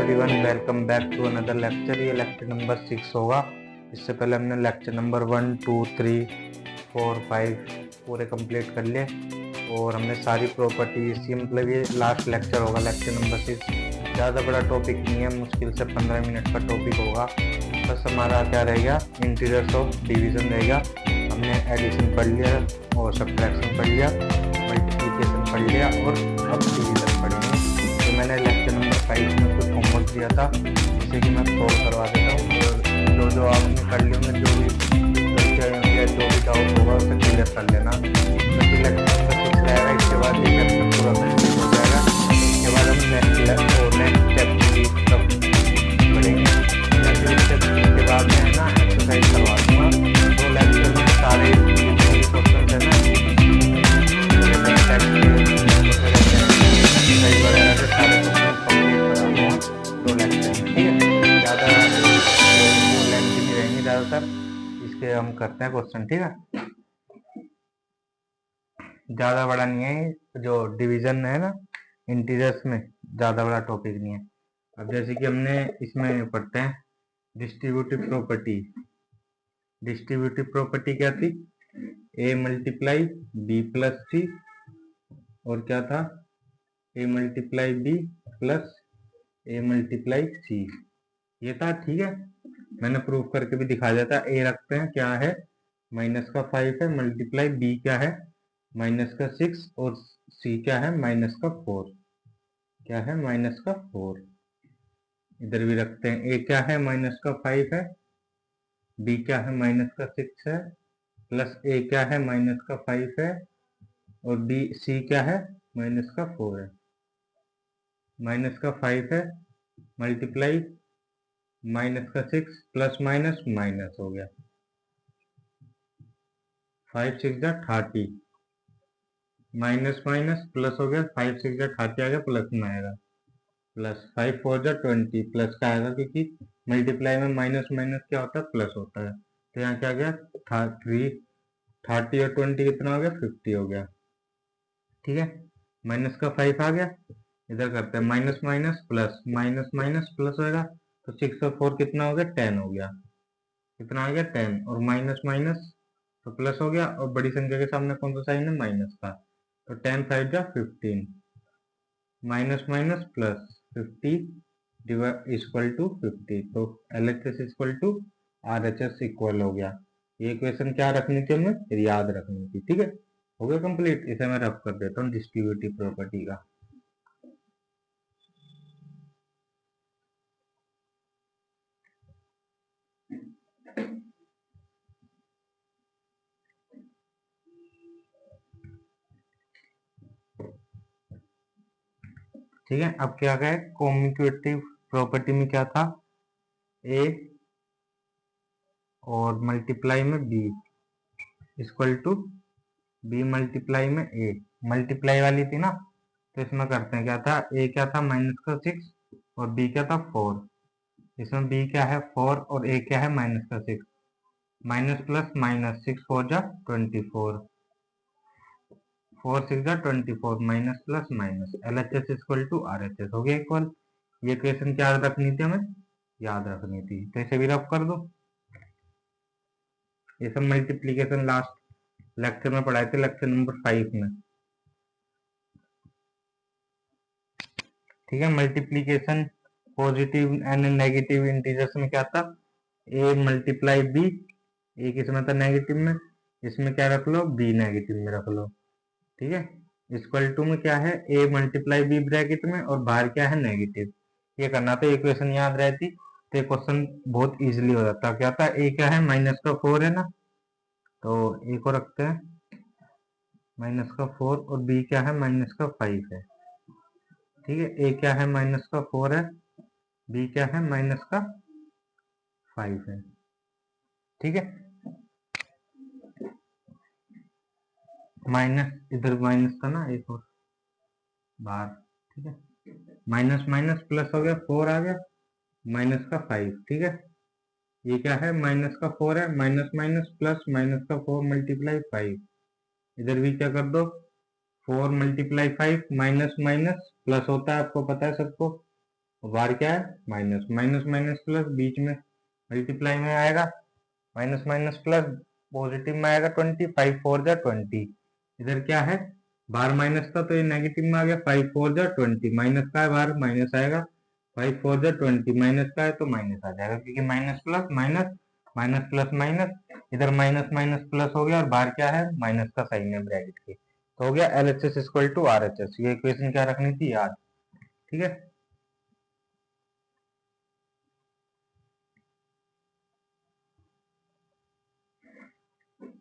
Everyone, welcome back to another lecture. ये lecture number 6 होगा। इससे पहले हमने लेक्चर नंबर 1, 2, 3, 4, 5 पूरे कंप्लीट कर लिए और हमने सारी प्रॉपर्टीज, ये मतलब ये लास्ट लेक्चर होगा, लेक्चर नंबर 6। ज़्यादा बड़ा टॉपिक नहीं है, मुश्किल से 15 मिनट का टॉपिक होगा। बस हमारा क्या रहेगा, इंटीजर्स ऑफ डिवीज़न रहेगा। हमने एडिशन पढ़ लिया और सब्ट्रैक्शन पढ़ लिया, मल्टीप्लिकेशन पढ़ लिया और अब डिवीज़न पढ़ेंगे। तो मैंने लेक्चर नंबर 5 में कुछ होमवर्क दिया था, जिसे कि मैं सॉल्व करवा देता हूँ और जो आपने कर लिए होंगे, जो भी गलतियाँ होंगी या जो भी डाउट होगा उसे क्लियर कर लेना। क्योंकि लेक्चर नंबर 6 रहेगा, इसके बाद ये लेक्चर पूरा कंप्लीट हो जाएगा। इसके बाद हम नेक्स्ट स्टेप की तरफ बढ़ेंगे। नेक्स्ट स्टेप के बाद मैं ना एक्सरसाइज करवा दूँगा। तो लेक्चर में सारे क्वेश्चन है ना, ज़्यादातर इसके हम करते हैं क्वेश्चन, ठीक है। ज़्यादा बड़ा नहीं है, जो डिवीजन है ना इंटीजर्स में, ज़्यादा बड़ा टॉपिक नहीं है। अब जैसे कि हमने इसमें पढ़ते हैं डिस्ट्रीब्यूटिव प्रॉपर्टी। डिस्ट्रीब्यूटिव प्रॉपर्टी क्या थी? ए मल्टीप्लाई बी प्लस सी, और क्या था? A multiply B plus A multiply C, ये था, ठीक है। मैंने प्रूफ करके भी दिखा दिया था। ए रखते हैं, क्या है? -5 है, मल्टीप्लाई बी क्या है? -6, और सी क्या है? -4। क्या है? -4। इधर भी रखते हैं, ए क्या है? -5 है, बी क्या है? -6 है, प्लस ए क्या है? -5 है, और बी सी क्या है? -4 है। -5 है, मल्टीप्लाई -6 प्लस माइनस माइनस हो गया, 5 6 जा 30, माइनस माइनस प्लस हो गया, 5 6 जा 30 आ गया, प्लस में आएगा, प्लस 5 4 जा 20 प्लस का आएगा, क्योंकि मल्टीप्लाई में माइनस माइनस क्या होता है? प्लस होता है। तो यहाँ क्या आ गया? 30 और 20 कितना हो गया? 50 हो गया, ठीक है। -5 आ गया, इधर करते हैं minus minus plus, minus minus plus होगा, तो 6 और 4 कितना हो गया? 10 हो गया। कितना आ गया? 10, और माइनस माइनस तो प्लस हो गया, और बड़ी संख्या के सामने कौन सा साइन है? माइनस का। तो 10 5 जा 15, minus minus plus 50 equal to 50। तो LHS equal to RHS equal हो गया। ये इक्वेशन क्या रखनी थी हमें? याद रखनी थी, ठीक है। हो गया कंप्लीट। इसे मैं रफ कर देता हूँ डिस्ट्रीब्यूटिव प्रॉपर्टी का। ठीक है, अब क्या है? कॉम्यूटेटिव प्रॉपर्टी में क्या था? ए और मल्टीप्लाई में b equal to B multiply में ए। मल्टीप्लाई वाली थी ना, तो इसमें करते हैं, क्या था? ए क्या था? -6, और बी क्या था? 4। इसमें बी क्या है? 4, और ए क्या है? -6। माइनस प्लस माइनस, 6 4 जा 24, 4 6 जा 24, minus plus minus, LHS equal to RHS हो गया इक्वल। ये इक्वेशन क्या रखनी थी हमें? याद रखनी थी। तो इसे भी रफ कर दो। ये सब मल्टीप्लीकेशन लास्ट लेक्चर में पढ़ाए थे, लेक्चर नंबर 5 में, ठीक है। Multiplication positive and negative integers में क्या था? ए मल्टीप्लाई बी, ए किसमें था? नेगेटिव में। इसमें क्या रख लो? बी नेगेटिव में रख लो, ठीक है। इक्वल टू में क्या है? ए मल्टीप्लाई बी ब्रैकेट में, और बाहर क्या है? नेगेटिव। ये करना था, इक्वेशन याद रहती तो क्वेश्चन बहुत इजीली हो जाता। क्या था? ए क्या है? -4 है ना, तो ए को रखते हैं -4, और बी क्या है? -5 है, ठीक है। ए क्या है? -4 है, बी क्या है? -5 है, ठीक है। माइनस, इधर माइनस था ना, एक और बाहर, ठीक है। माइनस माइनस प्लस हो गया, 4 आ गया, -5, ठीक है। ये क्या है? -4 है, माइनस माइनस प्लस, -4 मल्टीप्लाई 5। इधर भी क्या कर दो? 4 मल्टीप्लाई 5, माइनस माइनस प्लस होता है, आपको पता है सबको, बार क्या है माइनस, माइनस माइनस प्लस, बीच में मल्टीप्लाई में आएगा माइनस माइनस प्लस, पॉजिटिव में आएगा 20, 5 4 जा 20। इधर क्या है बार माइनस था तो ये नेगेटिव में आ गया, 5 4 जा 20, माइनस का है बार माइनस आएगा, 5 4 जा 20 माइनस का है तो माइनस आ जाएगा, क्योंकि minus plus minus, minus plus minus, इधर माइनस माइनस प्लस हो गया और बाहर क्या है माइनस का साइन है ब्रैकेट के, तो हो गया LHS इक्वल टू RHS। ये इक्वेशन क्या रखनी थी याद, ठीक है।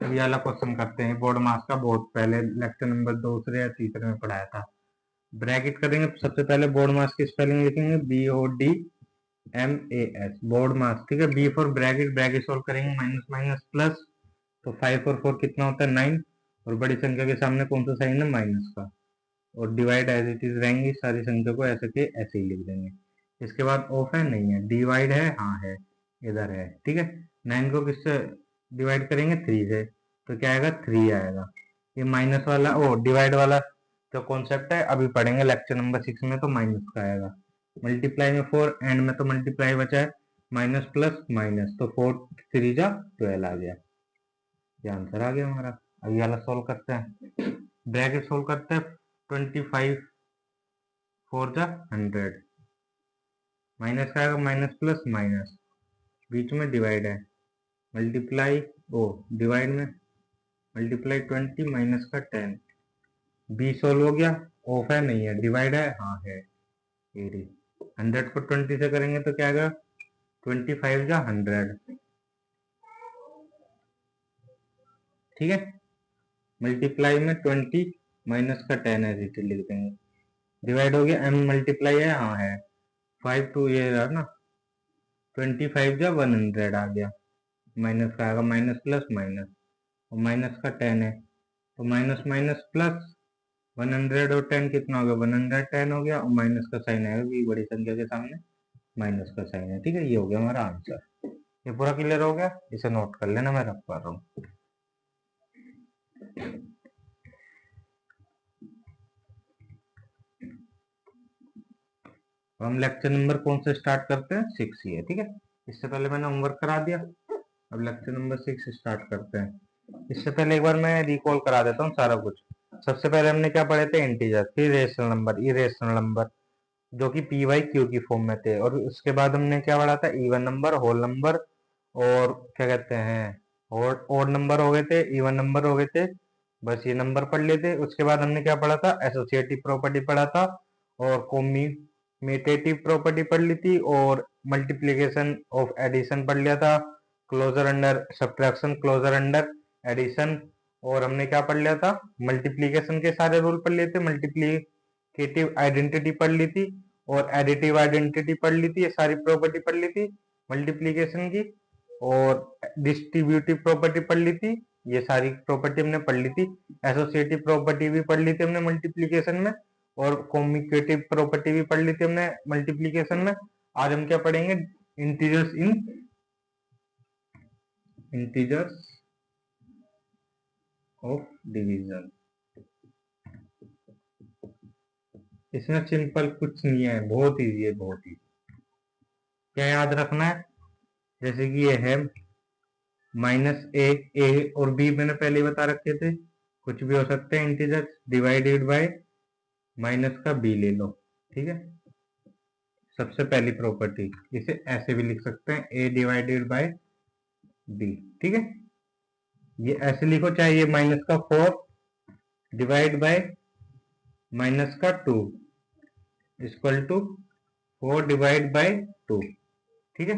अभी वाला क्वेश्चन करते हैं बोर्ड मास का, बहुत पहले लेक्चर नंबर 2 या 3 में पढ़ाया था। ब्रैकेट करेंगे, सबसे पहले बोर्ड मास की स्पेलिंग लिखेंगे BODMAS, बोर्ड मास, ठीक है। B for bracket, bracket solve करेंगे, माइनस माइनस प्लस, तो 5 और 4 कितना होता है 9, और बड़ी संख्या के सामने कौन सा साइन है माइनस का, और डिवाइड एज इट इज रहेंगी, सारी संख्या को ऐसे के ऐसे ही लिख देंगे। इसके बाद ऑफ है नहीं है, डिवाइड है हाँ है, इधर है, ठीक है। 9 को किससे डिवाइड करेंगे 3 से, तो क्या आएगा 3 आएगा। ये माइनस वाला ओ डिवाइड वाला जो कॉन्सेप्ट है अभी पढ़ेंगे लेक्चर नंबर 6 में, तो माइनस का आएगा। मल्टीप्लाई में 4, एंड में तो मल्टीप्लाई बचा है, माइनस प्लस माइनस, तो 4 3 जा 12 आ गया, ये आंसर आ गया हमारा। अभी वाला सोल्व करते हैं, ब्रैकेट सोल्व करते हैं, 25 4 जा 100, माइनस का आएगा माइनस प्लस माइनस, बीच में डिवाइड है, मल्टीप्लाई ओ डिवाइड में मल्टीप्लाई 20 माइनस का 10, बी सोल्व हो गया, ऑफ है नहीं है, डिवाइड है हाँ है, 100 को 20 से करेंगे तो क्या आएगा 25 जा 100, ठीक है। मल्टीप्लाई में 20 माइनस का 10 है, लिख देंगे, डिवाइड हो गया, m मल्टीप्लाई है हाँ है, 5 2 ये रहा ना, 25 जा 100 आ गया, माइनस का आएगा माइनस प्लस माइनस, और माइनस का 10 है तो माइनस माइनस प्लस, 100 और 10 कितना हो गया 110 हो गया, और माइनस का साइन आएगा क्योंकि बड़ी संख्या के सामने माइनस का साइन है, ठीक है। ये हो गया हमारा आंसर। ये पूरा क्लियर हो गया, इसे नोट कर लेना, मैं रख पा रहा हूँ। हम लेक्चर नंबर कौन से स्टार्ट करते हैं 6 ही है, ठीक है। इससे पहले मैंने होमवर्क करा दिया, अब लेक्चर नंबर 6 स्टार्ट करते हैं। इससे पहले एक बार मैं रिकॉल करा देता हूँ सारा कुछ। सबसे पहले हमने क्या पढ़े थे इंटीजर, फिर रेशनल नंबर, इरेशनल नंबर जो कि PYQ की फॉर्म में थे, और उसके बाद हमने क्या पढ़ा था इवन नंबर, होल नंबर, और क्या कहते हैं ओड नंबर हो गए थे, इवन नंबर हो गए थे, बस ये नंबर पढ़ लेते। उसके बाद हमने क्या पढ़ा था एसोसिएटिव प्रॉपर्टी पढ़ा था, और कॉम्यूटेटिव प्रॉपर्टी पढ़ ली थी, और मल्टीप्लीकेशन ऑफ एडिशन पढ़ लिया था, closure under subtraction, closure under addition, और हमने क्या पढ़ लिया था मल्टीप्लीकेशन के सारे रूल पढ़ लिए थे, मल्टीप्लीकेटिव आइडेंटिटी पढ़ ली थी, और एडिटिव आइडेंटिटी पढ़ ली थी, ये सारी प्रॉपर्टी पढ़ ली थी मल्टीप्लीकेशन की, और डिस्ट्रीब्यूटिव प्रॉपर्टी पढ़ ली थी, ये सारी प्रॉपर्टी हमने पढ़ ली थी। एसोसिएटिव प्रॉपर्टी भी पढ़ ली थी हमने मल्टीप्लीकेशन में, और कॉम्यूटेटिव प्रॉपर्टी भी पढ़ ली थी हमने मल्टीप्लीकेशन में। आज हम क्या पढ़ेंगे इंटीजर्स ऑफ डिवीजन। इसमें सिंपल कुछ नहीं है, बहुत इजी है, बहुत ही। क्या याद रखना है, जैसे कि ये है -a और b मैंने पहले ही बता रखे थे, कुछ भी हो सकते हैं इंटीजर, डिवाइडेड बाय माइनस का b ले लो, ठीक है। सबसे पहली प्रॉपर्टी, इसे ऐसे भी लिख सकते हैं a डिवाइडेड बाय b, ठीक है। ये ऐसे लिखो, चाहे ये माइनस का 4 डिवाइड बाय माइनस का 2 इक्वल टू 4 डिवाइड बाय 2, ठीक है।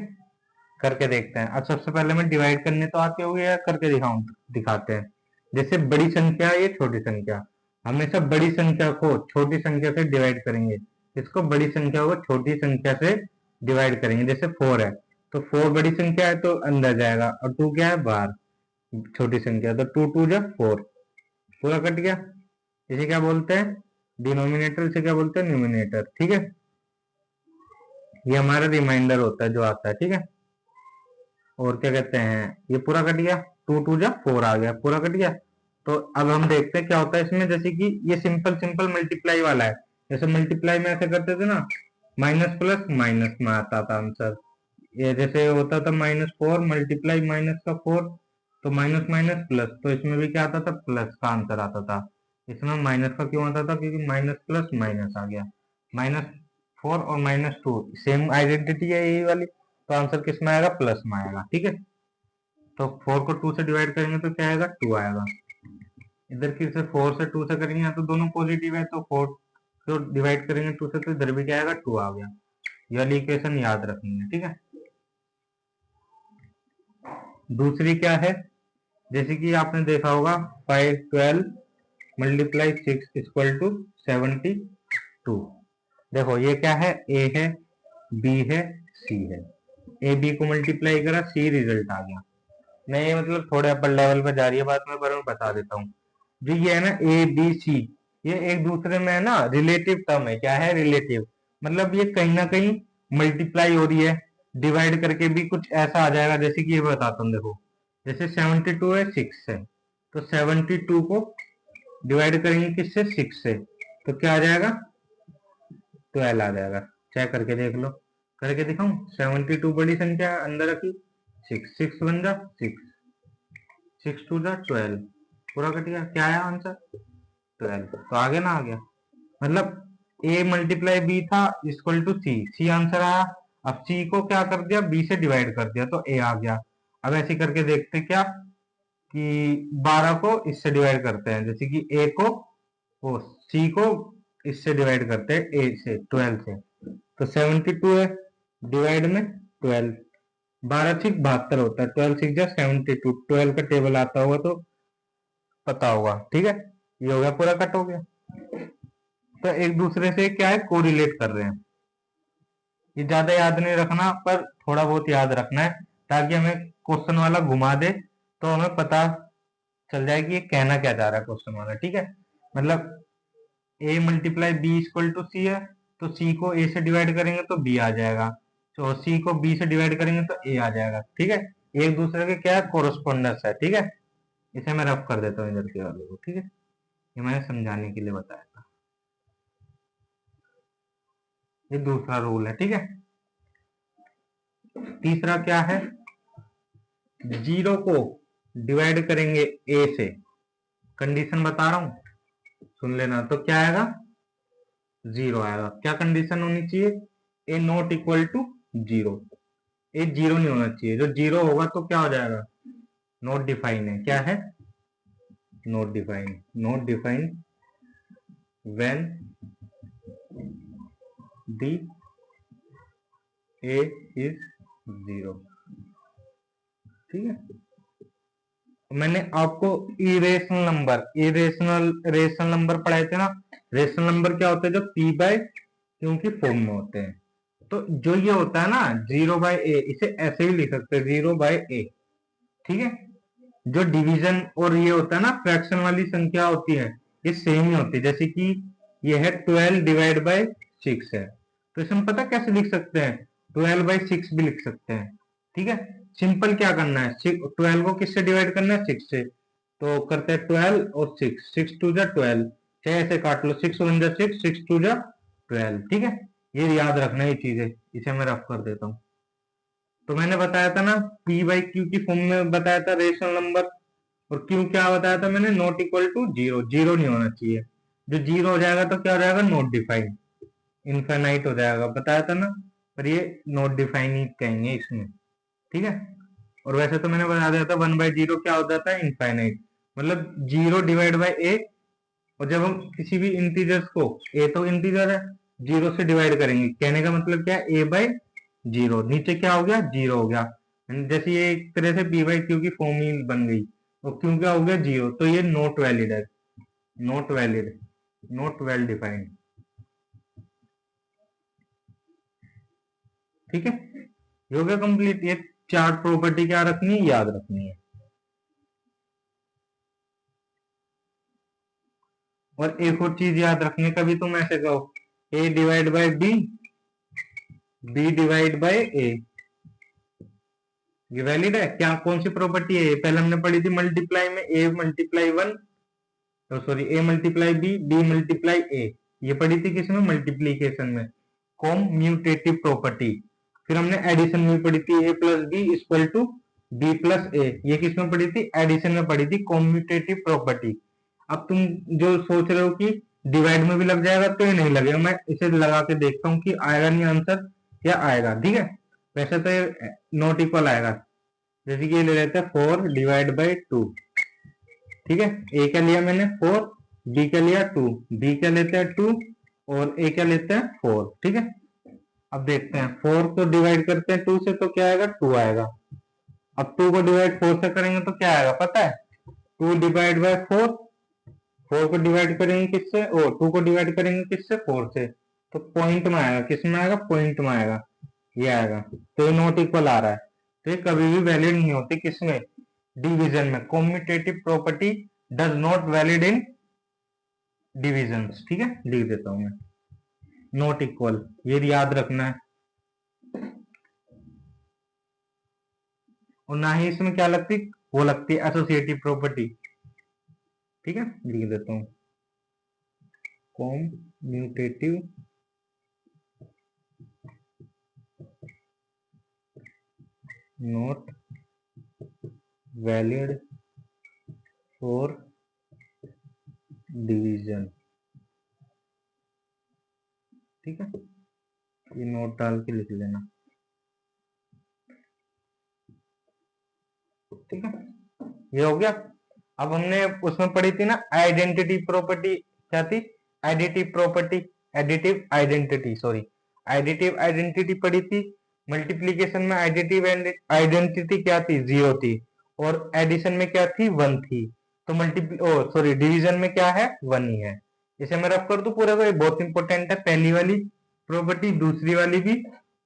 करके देखते हैं। अब सबसे पहले मैं डिवाइड करने तो आते हुए या करके दिखाते हैं। जैसे बड़ी संख्या ये छोटी संख्या, हमेशा बड़ी संख्या को छोटी संख्या से डिवाइड करेंगे, इसको बड़ी संख्या को छोटी संख्या से डिवाइड करेंगे। जैसे 4 है तो 4 बड़ी संख्या है तो अंदर जाएगा, और 2 क्या है बाहर, छोटी संख्या, तो 2 2 जा 4, पूरा कट गया। इसे क्या बोलते हैं डिनोमिनेटर, से क्या बोलते हैं न्यूमिनेटर, ठीक है। ये हमारा रिमाइंडर होता है जो आता है, ठीक है। और क्या कहते हैं ये पूरा कट गया, 2 2 जा 4 आ गया, पूरा कट गया। तो अब हम देखते हैं क्या होता है इसमें, जैसे कि ये सिंपल सिंपल मल्टीप्लाई वाला है, जैसे मल्टीप्लाई में ऐसे करते थे ना, माइनस प्लस माइनस में आता था आंसर। ये जैसे होता था -4 मल्टीप्लाई माइनस का 4, तो माइनस माइनस प्लस, तो इसमें भी क्या आता था, प्लस का आंसर आता था। इसमें माइनस का क्यों आता था, क्योंकि माइनस प्लस माइनस आ गया। -4 और -2 सेम आइडेंटिटी है यही वाली, तो आंसर किस में आएगा, प्लस में आएगा। ठीक है, तो 4 को 2 से डिवाइड करेंगे तो क्या आएगा, 2 आएगा। इधर की से 4 से 2 से करेंगे तो दोनों पॉजिटिव है, तो 4 तो डिवाइड करेंगे 2 से, तो इधर भी क्या आएगा, 2 आ गया। ये वाली इक्वेशन याद रखनी है। ठीक है, दूसरी क्या है, जैसे कि आपने देखा होगा 512 मल्टीप्लाई 6 इक्वल टू 72। देखो ये क्या है, ए है, बी है, सी है। ए बी को मल्टीप्लाई करा, सी रिजल्ट आ गया। मैं ये मतलब थोड़े अपर लेवल पे जा रही है बात, में पर मैं बता देता हूँ। जो ये है ना ए बी सी, ये एक दूसरे में है ना रिलेटिव टर्म है। क्या है, रिलेटिव, मतलब ये कहीं ना कहीं मल्टीप्लाई हो रही है। डिवाइड करके भी कुछ ऐसा आ जाएगा, जैसे कि ये बताता हूँ। देखो जैसे 72 है, 6 है, तो 72 को डिवाइड करेंगे किससे, 6 से, तो क्या आ जाएगा, 12 आ जाएगा। चेक करके देख लो, करके दिखाऊं। 72 बड़ी संख्या अंदर रखी, 6 6 बन जा 6, 6 2 जा 12, पूरा कट गया। क्या आया आंसर, 12। तो आगे ना आ गया, मतलब a मल्टीप्लाई बी था equal to c, c answer आया। अब सी को क्या कर दिया, बी से डिवाइड कर दिया, तो a आ गया। अब ऐसे करके देखते क्या, कि 12 को इससे डिवाइड करते हैं, जैसे कि a को, वो सी को इससे डिवाइड करते हैं a से, 12 से, तो 72 है, डिवाइड में 12, 12 6 72 होता है, 12 6 जा 72, 12 का टेबल आता होगा तो पता होगा। ठीक है, ये हो गया, पूरा कट हो गया। तो एक दूसरे से क्या है, कोरिलेट कर रहे हैं। ये ज्यादा याद नहीं रखना, पर थोड़ा बहुत याद रखना है, ताकि हमें क्वेश्चन वाला घुमा दे तो हमें पता चल जाए कि ये कहना क्या चाह रहा है क्वेश्चन वाला। ठीक है, मतलब a multiply B equal to C है, तो c को a से डिवाइड करेंगे तो b आ जाएगा, तो c को b से डिवाइड करेंगे तो a आ जाएगा। ठीक है, एक दूसरे के क्या कोरस्पोंडेंस है। ठीक है, इसे मैं रफ कर देता हूँ इधर के वाले को। ठीक है, ये मैंने समझाने के लिए बताया था, ये दूसरा रूल है। ठीक है, तीसरा क्या है, 0 को डिवाइड करेंगे a से, कंडीशन बता रहा हूं, सुन लेना। तो क्या आएगा, 0 आएगा। क्या कंडीशन होनी चाहिए, a नॉट इक्वल टू 0, ए 0 नहीं होना चाहिए। जो 0 होगा तो क्या हो जाएगा, नॉट डिफाइन है। क्या है, not define, not define when the a is 0। ठीक है, मैंने आपको रेशनल नंबर पढ़ाए थे ना। रेशनल नंबर क्या होते हैं, जो p बाय क्यू की फॉर्म में होते हैं। तो जो ये होता है ना 0/a, इसे ऐसे भी लिख सकते हैं 0/a। ठीक है, जो डिवीजन और ये होता है ना फ्रैक्शन वाली संख्या होती है, ये सेम ही होती है। जैसे कि ये है 12 डिवाइड बाय 6 है, तो इसमें पता कैसे लिख सकते हैं, 12/6 भी लिख सकते हैं। ठीक है, सिंपल क्या करना है, 12 को किससे डिवाइड करना है, 6 से, तो करते हैं 12 और 6, 6 2 जा 12, चाहे ऐसे काट लो, 6 1 जा 6, 6 2 जा 12। ठीक है, ये याद रखना है, ये चीजें, इसे मैं रफ कर देता हूँ। तो मैंने बताया था ना p बाई क्यू की फॉर्म में बताया था रेशनल नंबर, और क्यू क्या बताया था मैंने, नॉट इक्वल टू 0, 0 नहीं होना चाहिए। जो 0 हो जाएगा तो क्या हो जाएगा, नॉट डिफाइन, इनफाइनाइट हो जाएगा, बताया था ना। पर ये नॉट डिफाइन ही कहेंगे इसमें। ठीक है, और वैसे तो मैंने बता दिया था 1/0 क्या हो जाता है, इनफाइनाइट, मतलब 0 डिवाइड बाई a। और जब हम किसी भी इंटीजर्स को, a तो इंटीजर है, 0 से डिवाइड करेंगे, कहने का मतलब क्या है, a/0, नीचे क्या हो गया, 0 हो गया। जैसे ये एक तरह से p बाई क्यू की फॉर्म ही बन गई, और क्यों क्या हो गया, 0, तो ये नॉट वैलिड है, not valid, not well defined. ठीक है, ये हो गया कंप्लीट। ये 4 प्रॉपर्टी क्या रखनी है, याद रखनी है। और एक और चीज याद रखने का भी, तुम ऐसे कहो a divide by b, b divide by a, ये वैलिड है क्या, कौन सी प्रॉपर्टी है, पहले हमने पढ़ी थी मल्टीप्लाई में, a मल्टीप्लाई 1, तो sorry a multiply b, b multiply a, ये पढ़ी थी किसमें, मल्टीप्लीकेशन में। Commutative property. फिर हमने एडिशन में पढ़ी थी a plus B equal to b plus A, ये किस में पढ़ी थी? एडिशन में पढ़ी थी, कॉम्यूटेटिव प्रॉपर्टी। अब तुम जो सोच रहे हो कि डिवाइड में भी लग जाएगा, तो ये नहीं लगेगा। मैं इसे लगा के देखता हूँ कि आएगा नहीं आंसर या आएगा। ठीक है, वैसे तो ये नॉट इक्वल आएगा। जैसे कि ये ले लेते हैं 4 डिवाइड बाई 2। ठीक है, ए का लिया मैंने 4, बी का लिया 2, बी का लेते हैं 2 और ए का लेते हैं 4। ठीक है, अब देखते हैं 4 को डिवाइड करते हैं 2 से तो क्या आएगा? 2 आएगा। अब 2 को डिवाइड 4 से करेंगे तो क्या आएगा पता है? 2 डिवाइड बाय 4, 4 को डिवाइड करेंगे किससे? ओ 2 को डिवाइड करेंगे किससे? 4 से, तो पॉइंट में आएगा। किस में आएगा? पॉइंट में आएगा, ये आएगा। तो ये नॉट इक्वल आ रहा है, तो ये कभी भी वैलिड नहीं होती। किसमें? डिवीजन में। Commutative property does not valid in division. ठीक है, लिख देता हूं मैं नॉट इक्वल, ये याद रखना है। और ना ही इसमें क्या लगती, वो लगती है एसोसिएटिव प्रॉपर्टी। ठीक है, लिख देता हूं commutative not valid for division. ठीक है, ये नोट डाल के लिख लेना। ठीक है, ये हो गया। अब हमने उसमें पढ़ी थी ना आइडेंटिटी प्रॉपर्टी, क्या थी? Additive property, additive identity, sorry additive identity पढ़ी थी। मल्टीप्लीकेशन में एडिटिव आइडेंटिटी क्या थी? 0 थी, और एडिशन में क्या थी? 1 थी। तो डिवीजन में क्या है? 1 ही है। इसे मैं रफ कर दूं पूरे को, ये बहुत इंपॉर्टेंट है। पहली वाली प्रॉपर्टी, दूसरी वाली भी,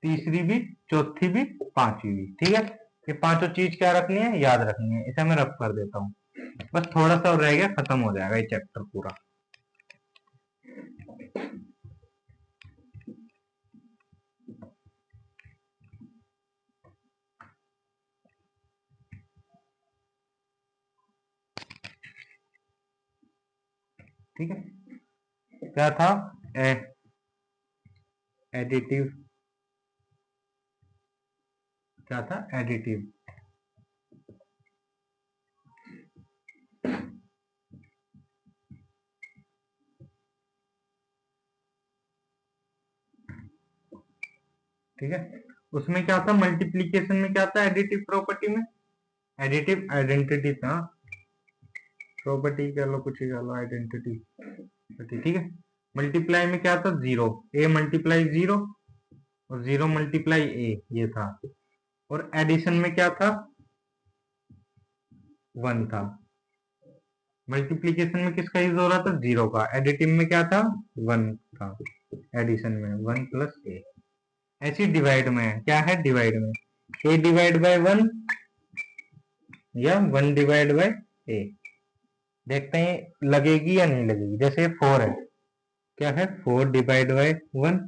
तीसरी भी, चौथी भी, पांचवी भी। ठीक है, ये पांचों चीज क्या रखनी है? याद रखनी है। इसे मैं रफ कर देता हूँ, बस थोड़ा सा और रह गया, खत्म हो जाएगा ये चैप्टर पूरा। ठीक है, क्या था? एडिटिव, क्या था? एडिटिव। ठीक है, उसमें क्या था? मल्टीप्लीकेशन में क्या था? एडिटिव प्रॉपर्टी में एडिटिव आइडेंटिटी था। प्रॉपर्टी कह लो, कुछ ही कह लो, आइडेंटिटी। ठीक है, मल्टीप्लाई में क्या था? 0, ए मल्टीप्लाई 0 और 0 मल्टीप्लाई ए, ये था। और एडिशन में क्या था? 1 था। मल्टीप्लीकेशन में किसका यूज हो रहा था? 0 का। एडिटिव में क्या था? 1 था। एडिशन में 1 प्लस ए। ऐसी डिवाइड में क्या है? डिवाइड में ए डिवाइड बाय 1 या 1 डिवाइड बाय ए। देखते हैं लगेगी या नहीं लगेगी। जैसे 4 है, क्या है? 4 divide by 1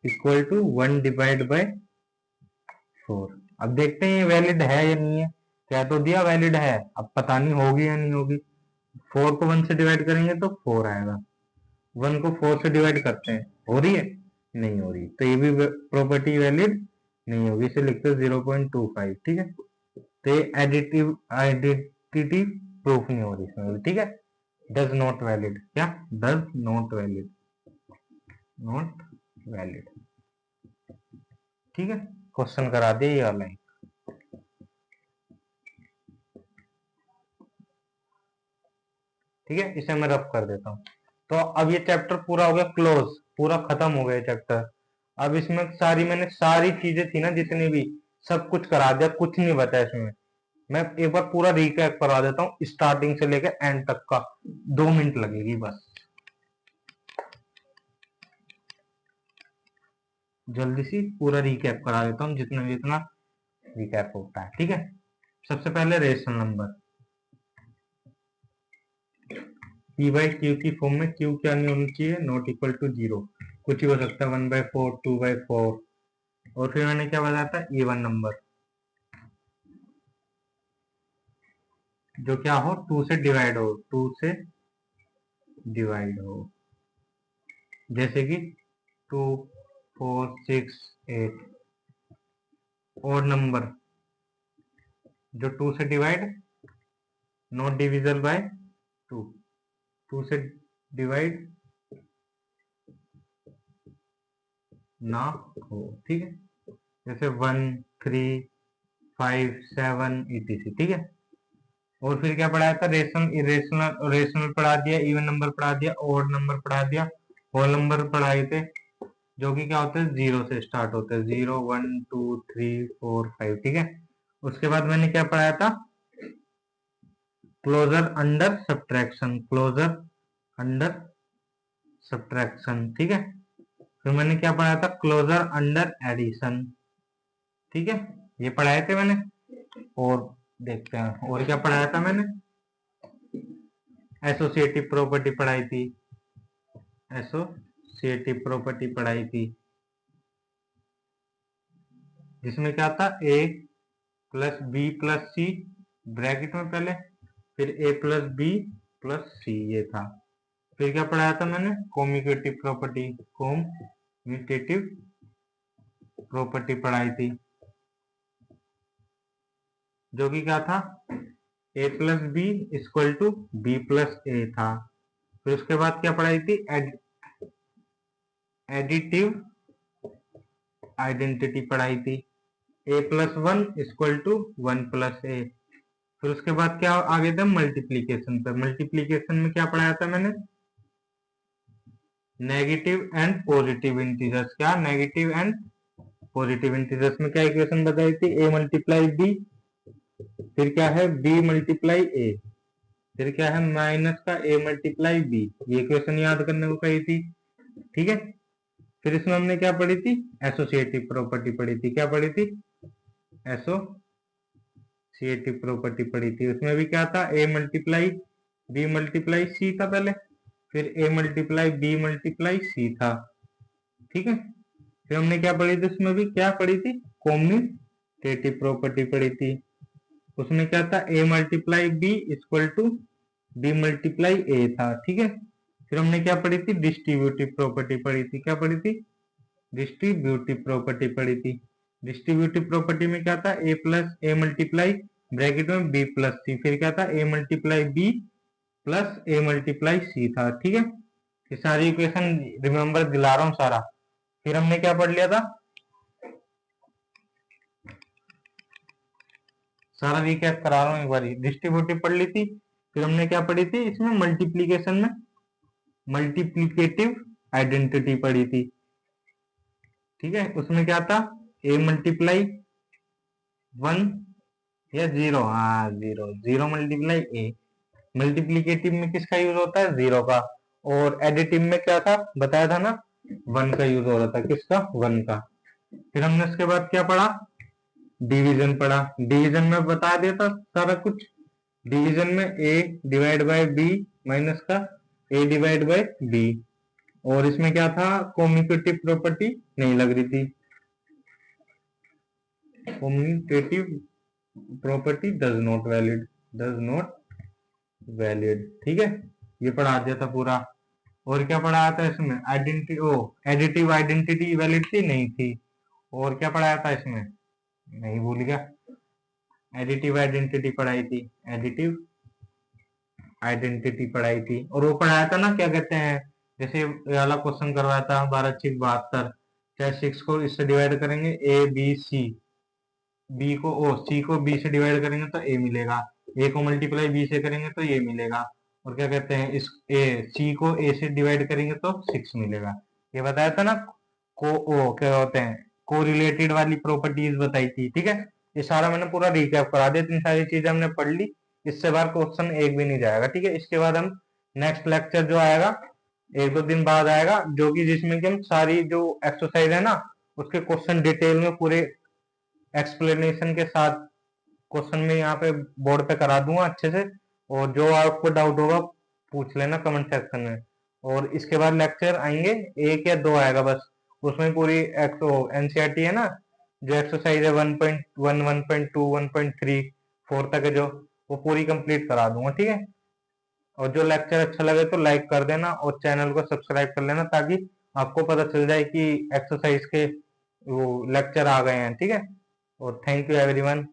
equal to 1 divide by 4। अब देखते हैं ये वैलिड है या नहीं है। क्या तो दिया वैलिड है, अब पता नहीं होगी या नहीं होगी। 4 को 1 से डिवाइड करेंगे तो 4 आएगा, 1 को 4 से डिवाइड करते हैं, हो रही है? नहीं हो रही, तो ये भी प्रॉपर्टी वैलिड नहीं होगी। इसे लिखते हैं 0.25। ठीक है, तो ये एडिटिव आइडेंटिटी प्रूफ नहीं हो रही इसमें। ठीक है, डज नॉट वैलिड। क्या? Does not valid, not valid. ठीक है, क्वेश्चन करा दिए ये वाला। ठीक है, इसे मैं रफ कर देता हूँ। तो अब ये चैप्टर पूरा हो गया क्लोज, पूरा खत्म हो गया चैप्टर। अब इसमें सारी मैंने सारी चीजें थी ना जितनी भी, सब कुछ करा दिया, कुछ नहीं बता इसमें। मैं एक बार पूरा रिकैप करा देता हूँ स्टार्टिंग से लेकर एंड तक का, 2 मिनट लगेगी बस। जल्दी से पूरा रिकैप करा देता हूँ, जितना जितना रिकैप होता है। ठीक है, सबसे पहले rational number p by q की फॉर्म में क्यू क्या नहीं होना चाहिए? Not equal to 0। कुछ ही हो सकता है, 1/4, 2/4। और फिर मैंने क्या बताया था? इवन नंबर जो क्या हो? 2 से डिवाइड हो, 2 से डिवाइड हो। जैसे कि 2 4 6 8 और नंबर जो 2 से डिवाइड नॉट डिविजल बाय 2, 2 से डिवाइड ना हो, ठीक है। जैसे 1 3 5 7 etc, ठीक है। और फिर क्या पढ़ाया था, रेशनल इरेशनल, रेशनल पढ़ा दिया, इवन नंबर पढ़ा दिया, ऑड नंबर पढ़ा दिया, होल नंबर पढ़ाए थे जो कि क्या होते हैं, 0 से स्टार्ट होते हैं, 0 1 2 3 4 5, ठीक है। उसके बाद मैंने क्या पढ़ाया था, closure under subtraction, closure under subtraction, ठीक है। फिर मैंने क्या पढ़ाया था, क्लोजर अंडर एडिशन, ठीक है। ये पढ़ाए थे मैंने। और देखते हैं और क्या पढ़ाया था मैंने, एसोसिएटिव प्रॉपर्टी पढ़ाई थी, एसोसिएटिव प्रॉपर्टी पढ़ाई थी, जिसमें क्या था, A plus B plus C bracket में पहले, फिर ए प्लस बी प्लस सी, ये था। फिर क्या पढ़ाया था मैंने, कॉम्यूटेटिव प्रॉपर्टी, कॉम्यूटेटिव प्रॉपर्टी पढ़ाई थी, जो कि क्या था, A plus B equal to B plus A था। फिर उसके बाद क्या पढ़ाई थी, एडिटिव आइडेंटिटी पढ़ाई थी, A plus one equal to 1 plus A. फिर उसके बाद क्या आगे था, मल्टीप्लीकेशन पे। मल्टीप्लीकेशन में क्या पढ़ाया था मैंने, नेगेटिव एंड पॉजिटिव इंटीजर्स। क्या नेगेटिव एंड पॉजिटिव इंटीजर्स में क्या इक्वेशन बताई थी, ए मल्टीप्लाई बी, फिर क्या है बी मल्टीप्लाई ए, फिर क्या है माइनस का ए मल्टीप्लाई बी, ये इक्वेशन याद करने को कही थी, ठीक है। फिर इसमें हमने क्या पढ़ी थी, एसोसिएटिव प्रॉपर्टी पढ़ी थी। क्या पढ़ी थी, एसोसिएटिव प्रॉपर्टी पढ़ी थी। उसमें भी क्या था, A multiply B multiply C था पहले, फिर ए मल्टीप्लाई बी मल्टीप्लाई सी था, ठीक है। फिर हमने क्या पढ़ी थी, उसमें भी क्या पढ़ी थी, कॉम्यूटेटिव प्रॉपर्टी पढ़ी थी। उसमें क्या था, A multiply B equal to B multiply A था, ठीक है। फिर हमने क्या पढ़ी थी, डिस्ट्रीब्यूटिव प्रॉपर्टी पढ़ी थी। क्या पढ़ी थी, डिस्ट्रीब्यूटिव प्रॉपर्टी पढ़ी थी। डिस्ट्रीब्यूटिव प्रॉपर्टी में क्या था, A plus A multiply bracket में बी प्लस सी, फिर क्या था, A multiply B plus A multiply C था, ठीक है। ये सारी इक्वेशन रिमेम्बर दिला रहा हूँ सारा। फिर हमने क्या पढ़ लिया था, सारा रिकैप करा रहा हूँ एक बार, डिस्ट्रीब्यूटिव पढ़ ली थी। फिर हमने क्या पढ़ी थी, इसमें मल्टीप्लीकेशन में मल्टीप्लीकेटिव आइडेंटिटी पढ़ी थी, ठीक है। उसमें क्या था, ए मल्टीप्लाई 1 या 0, हाँ 0, 0 मल्टीप्लाई ए। मल्टीप्लीकेटिव में किसका यूज होता है, 0 का। और एडिटिव में क्या था, बताया था ना, 1 का यूज हो रहा था, किसका, 1 का। फिर हमने उसके बाद क्या पढ़ा, डिवीजन पढ़ा। डिवीजन में बता दिया था सारा कुछ। डिवीजन में ए डिवाइड बाय बी माइनस का ए डिवाइड बाय बी। और इसमें क्या था, कॉम्यूटेटिव प्रॉपर्टी नहीं लग रही थी, commutative property does not valid, does not valid, ठीक है। ये पढ़ा दिया था पूरा। और क्या पढ़ाया था इसमें, आइडेंटिटी, ओ एडिटिव आइडेंटिटी वैलिड थी, नहीं थी। और क्या पढ़ाया था इसमें, नहीं भूल गया, एडिटिव आइडेंटिटी पढ़ाई थी, एडिटिव आइडेंटिटी पढ़ाई थी। और वो पढ़ाया था ना, क्या कहते हैं, जैसे ये वाला क्वेश्चन करवाया था 12×6 = 72, चाहे 6 को इससे डिवाइड करेंगे ए बी सी, बी को ओ सी को बी से डिवाइड करेंगे तो ए मिलेगा, ए को मल्टीप्लाई बी से करेंगे तो ये मिलेगा। और क्या कहते हैं, इस ए सी को ए से डिवाइड करेंगे तो 6 मिलेगा। ये बताया था ना, को ओ क्या होते हैं, को रिलेटेड वाली प्रॉपर्टीज बताई थी, ठीक है। ये सारा मैंने पूरा रिकैप करा दिया, इतनी सारी चीजें हमने पढ़ ली। इससे बार क्वेश्चन एक भी नहीं जाएगा, ठीक है। इसके बाद हम नेक्स्ट लेक्चर जो आएगा 1-2 दिन बाद आएगा, जो कि जिसमें कि हम सारी जो एक्सरसाइज है ना, उसके क्वेश्चन डिटेल में पूरे एक्सप्लेनेशन के साथ क्वेश्चन में यहाँ पे बोर्ड पे करा दूंगा अच्छे से। और जो आपको डाउट होगा पूछ लेना कमेंट सेक्शन में। और इसके बाद लेक्चर आएंगे 1 या 2 आएगा बस, उसमें पूरी एनसीईआरटी है ना, जो एक्सरसाइज है 1.1 1.2 1.3 4 तक है जो, वो पूरी कंप्लीट करा दूंगा, ठीक है। और जो लेक्चर अच्छा लगे तो लाइक कर देना और चैनल को सब्सक्राइब कर लेना, ताकि आपको पता चल जाए कि एक्सरसाइज के वो लेक्चर आ गए हैं, ठीक है। और थैंक यू एवरीवन।